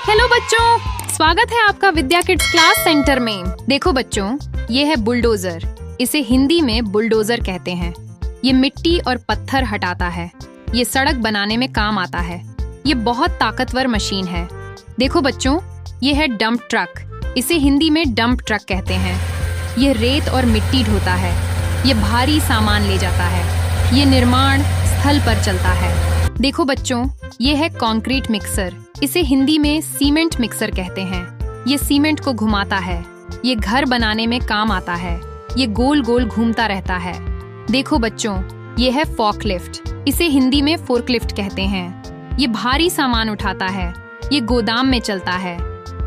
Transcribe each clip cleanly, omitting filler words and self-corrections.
Hello बच्चों, स्वागत है आपका विद्या किड्स क्लास सेंटर में। देखो बच्चों, ये है बुलडोजर। इसे हिंदी में बुलडोजर कहते हैं। ये मिट्टी और पत्थर हटाता है। ये सड़क बनाने में काम आता है। ये बहुत ताकतवर मशीन है। देखो बच्चों, ये है डंप ट्रक। इसे हिंदी में डंप ट्रक कहते हैं। ये रेत और मिट्टी ढोता है। ये भारी सामान ले जाता है। ये निर्माण स्थल पर चलता है। देखो बच्चों, ये है कंक्रीट मिक्सर। इसे हिंदी में सीमेंट मिक्सर कहते हैं। ये सीमेंट को घुमाता है। ये घर बनाने में काम आता है। ये गोल गोल घूमता रहता है। देखो बच्चों, ये है फॉकलिफ्ट। इसे हिंदी में फोर्कलिफ्ट कहते हैं। ये भारी सामान उठाता है। ये गोदाम में चलता है।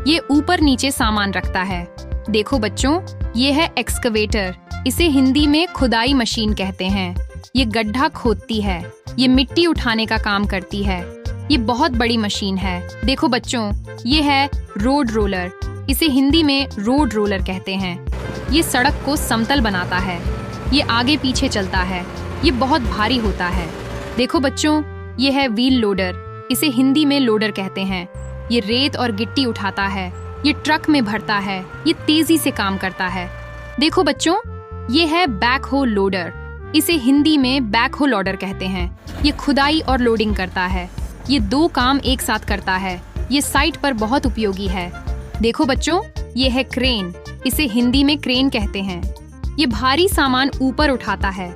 ये ऊपर नीचे सामान रखता है। देखो बच्चों, ये है एक्सकवेटर। इसे हिंदी में खुदाई मशीन कहते हैं। ये गड्ढा खोदती है। ये मिट्टी उठाने का काम करती है। ये बहुत बड़ी मशीन है। देखो बच्चों, ये है रोड रोलर। इसे हिंदी में रोड रोलर कहते हैं। ये सड़क को समतल बनाता है। ये आगे पीछे चलता है। ये बहुत भारी होता है। देखो बच्चों, ये है व्हील लोडर। इसे हिंदी में लोडर कहते हैं। ये रेत और गिट्टी उठाता है। ये ट्रक में भरता है। ये तेजी से काम करता है। देखो बच्चों, ये है बैकहो लोडर। इसे हिंदी में बैकहो लोडर कहते हैं। ये खुदाई और लोडिंग करता है। ये दो काम एक साथ करता है। ये साइट पर बहुत उपयोगी है। देखो बच्चों, ये है क्रेन। इसे हिंदी में क्रेन कहते हैं। ये भारी सामान ऊपर उठाता है।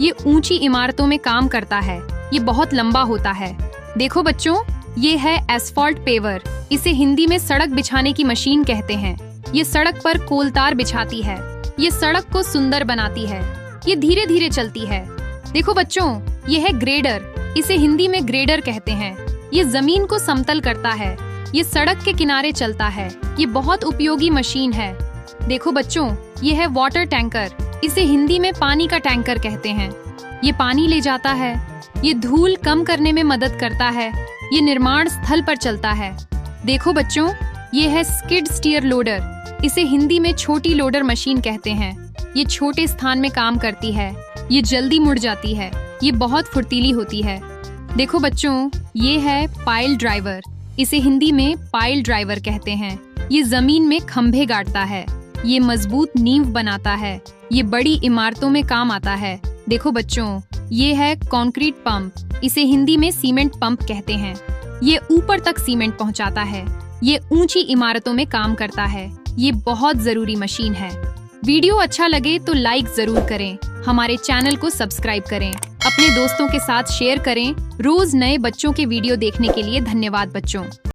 ये ऊंची इमारतों में काम करता है। ये बहुत लंबा होता है। देखो बच्चों, ये है एस्फॉल्ट पेवर। इसे हिंदी में सड़क बिछाने की मशीन कहते हैं। ये सड़क पर कोलतार बिछाती है। ये सड़क को सुंदर बनाती है। ये धीरे धीरे चलती है। देखो बच्चों, ये है ग्रेडर। इसे हिंदी में ग्रेडर कहते हैं। ये जमीन को समतल करता है। ये सड़क के किनारे चलता है। ये बहुत उपयोगी मशीन है। देखो बच्चों, ये है वाटर टैंकर। इसे हिंदी में पानी का टैंकर कहते हैं। ये पानी ले जाता है। ये धूल कम करने में मदद करता है। ये निर्माण स्थल पर चलता है। देखो बच्चों, ये है स्किड स्टीयर लोडर। इसे हिंदी में छोटी लोडर मशीन कहते हैं। ये छोटे स्थान में काम करती है। ये जल्दी मुड़ जाती है। ये बहुत फुर्तीली होती है। देखो बच्चों, ये है पाइल ड्राइवर। इसे हिंदी में पाइल ड्राइवर कहते हैं। ये जमीन में खंभे गाड़ता है। ये मजबूत नींव बनाता है। ये बड़ी इमारतों में काम आता है। देखो बच्चों, ये है कंक्रीट पंप। इसे हिंदी में सीमेंट पंप कहते हैं। ये ऊपर तक सीमेंट पहुंचाता है। ये ऊंची इमारतों में काम करता है। ये बहुत जरूरी मशीन है। वीडियो अच्छा लगे तो लाइक जरूर करें। हमारे चैनल को सब्सक्राइब करें। अपने दोस्तों के साथ शेयर करें। रोज नए बच्चों के वीडियो देखने के लिए धन्यवाद बच्चों।